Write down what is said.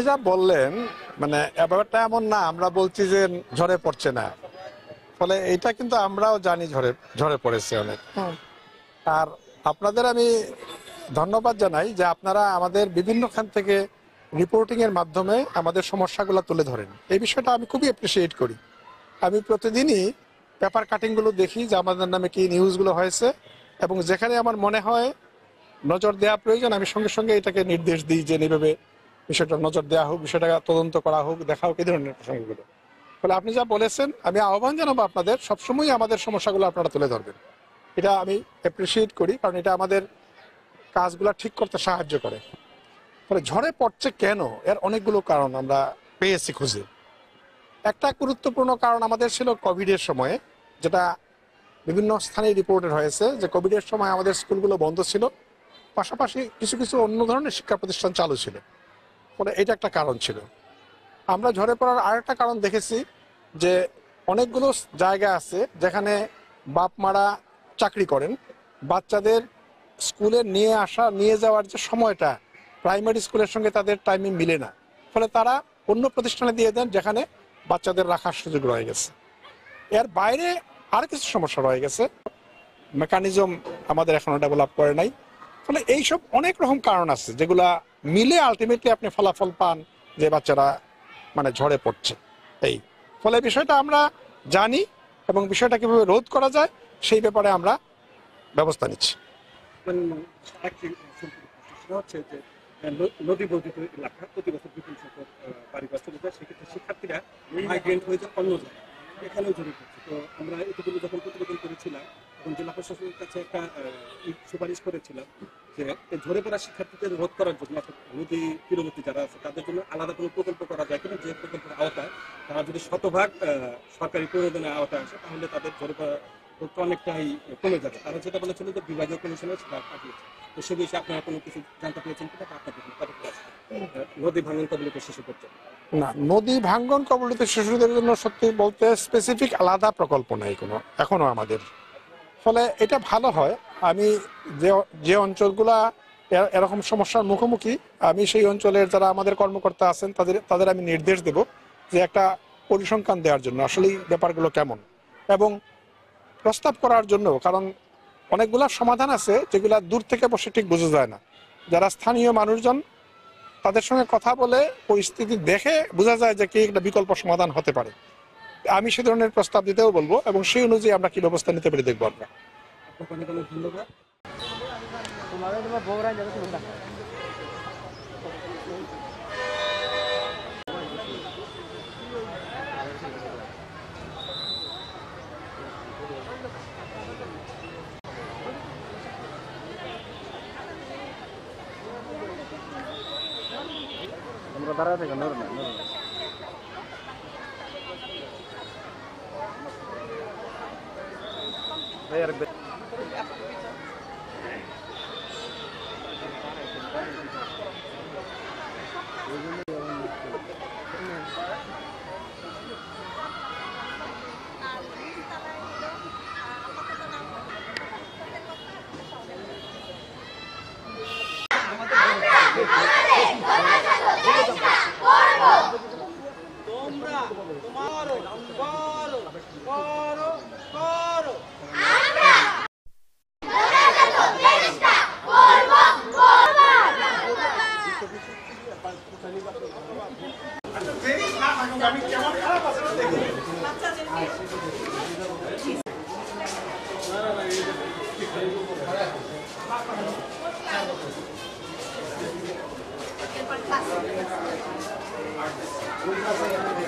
যা বললেন মানে ব্যাপারটা এমন না আমরা বলছি যে ঝরে পড়ছে না, ফলে এইটা কিন্তু আমরাও জানি ঝরে ঝরে পড়েছে অনেক। আর আপনাদের আমি ধন্যবাদ জানাই যে আপনারা আমাদের বিভিন্ন খান থেকে রিপোর্টিং এর মাধ্যমে আমাদের সমস্যাগুলো তুলে ধরেন। এই বিষয়টা আমি খুবই অ্যাপ্রিসিয়েট করি। আমি প্রতিদিনই পেপার কাটিংগুলো দেখি যে আমাদের নামে কি নিউজগুলো হয়েছে, এবং যেখানে আমার মনে হয় নজর দেওয়া প্রয়োজন আমি সঙ্গে সঙ্গে এটাকে নির্দেশ দিই যে এইভাবে বিষয়টা নজর দেওয়া হোক, বিষয়টা তদন্ত করা হোক, দেখা হোক, এই ধরনের প্রসঙ্গগুলো। ফলে আপনি যা বলেছেন আমি আহ্বান জানাবো আপনাদের সবসময় আমাদের সমস্যাগুলো আপনারা তুলে ধরবেন। এটা আমি অ্যাপ্রিসিয়েট করি, কারণ এটা আমাদের কাজগুলো ঠিক করতে সাহায্য করে। ফলে ঝরে পড়ছে কেন, এর অনেকগুলো কারণ আমরা পেয়েছি খুঁজে। একটা গুরুত্বপূর্ণ কারণ আমাদের ছিল কোভিডের সময়ে, যেটা বিভিন্ন স্থানে রিপোর্টেড হয়েছে যে কোভিডের সময় আমাদের স্কুলগুলো বন্ধ ছিল, পাশাপাশি কিছু কিছু অন্য ধরনের শিক্ষা প্রতিষ্ঠান চালু ছিল। ফলে এটা একটা কারণ ছিল। আমরা ঝরে পড়ার আরেকটা কারণ দেখেছি যে অনেকগুলো জায়গা আছে যেখানে বাপ মারা চাকরি করেন, বাচ্চাদের স্কুলে নিয়ে আসা নিয়ে যাওয়ার যে সময়টা প্রাইমারি স্কুলের সঙ্গে তাদের টাইমিং মিলে না, ফলে তারা অন্য প্রতিষ্ঠানে দিয়ে দেন যেখানে বাচ্চাদের রাখার সুযোগ রয়ে গেছে। এর বাইরে আর কিছু সমস্যা রয়ে গেছে, মেকানিজম আমাদের এখনো ডেভেলপ করে নাই। ফলে এইসব অনেক রকম কারণ আছে যেগুলা মিলে আলটিমেটলি আপনি ফলাফল পান যে বাচ্চারা মানে ঝরে পড়ছে। এই ফলে বিষয়টা আমরা জানি এবং বিষয়টা কিভাবে রোধ করা যায় সেই ব্যাপারে আমরা ব্যবস্থা নিচ্ছি। হচ্ছে যে নদী বর্ধিত এলাকা প্রতি বছর বিপুল সংখ্যক বাড়ি বাস চলে যায়, সেক্ষেত্রে শিক্ষার্থীরা মাইগ্রেন্ট হয়ে যায় অন্য জায়গায়, এখানেও ঝরে পড়ছে। তো আমরা এতগুলো যখন প্রতিবেদন করেছিলাম তখন জেলা প্রশাসনের কাছে একটা সুপারিশ করেছিলাম যে ঝরে পড়া শিক্ষার্থীদের রোধ করার জন্য নদী তীরবর্তী যারা আছে তাদের জন্য আলাদা কোনো প্রকল্প করা যায় কিনা, যে প্রকল্পের আওতায় তারা যদি শতভাগ সরকারি প্রয়োজনের আওতায় আসে তাহলে তাদের ঝরে পড়া রোধটা অনেকটাই কমে যাবে। তারা যেটা বলেছিল যে বিভাগীয় কমিশনে সেটা পাঠিয়েছে। তো সে বিষয়ে আপনারা কোনো কিছু জানতে পেরেছেন কিনা, আপনাদের নদী ভাঙন কবলিত শিশু পর্যন্ত? না, নদী ভাঙ্গন কবলিত শিশুদের জন্য সত্যি বলতে স্পেসিফিক আলাদা প্রকল্প নেই কোনো এখনো আমাদের। ফলে এটা ভালো হয়। আমি যে অঞ্চলগুলা এরকম সমস্যার মুখোমুখি, আমি সেই অঞ্চলের যারা আমাদের কর্মকর্তা আছেন তাদের আমি নির্দেশ দেব যে একটা পরিসংখ্যান দেওয়ার জন্য আসলেই ব্যাপারগুলো কেমন, এবং প্রস্তাব করার জন্য। কারণ অনেকগুলা সমাধান আছে যেগুলা দূর থেকে বসে ঠিক বোঝা যায় না। যারা স্থানীয় মানুষজন তাদের সঙ্গে কথা বলে পরিস্থিতি দেখে বোঝা যায় যে কি একটা বিকল্প সমাধান হতে পারে। আমি সে ধরনের প্রস্তাব দিতেও বলবো এবং সেই অনুযায়ী আমরা কি ব্যবস্থা নিতে পারি দেখবো আমরা। ধন্যবাদ। আমরা দাঁড়ায় থাকি না Gracias.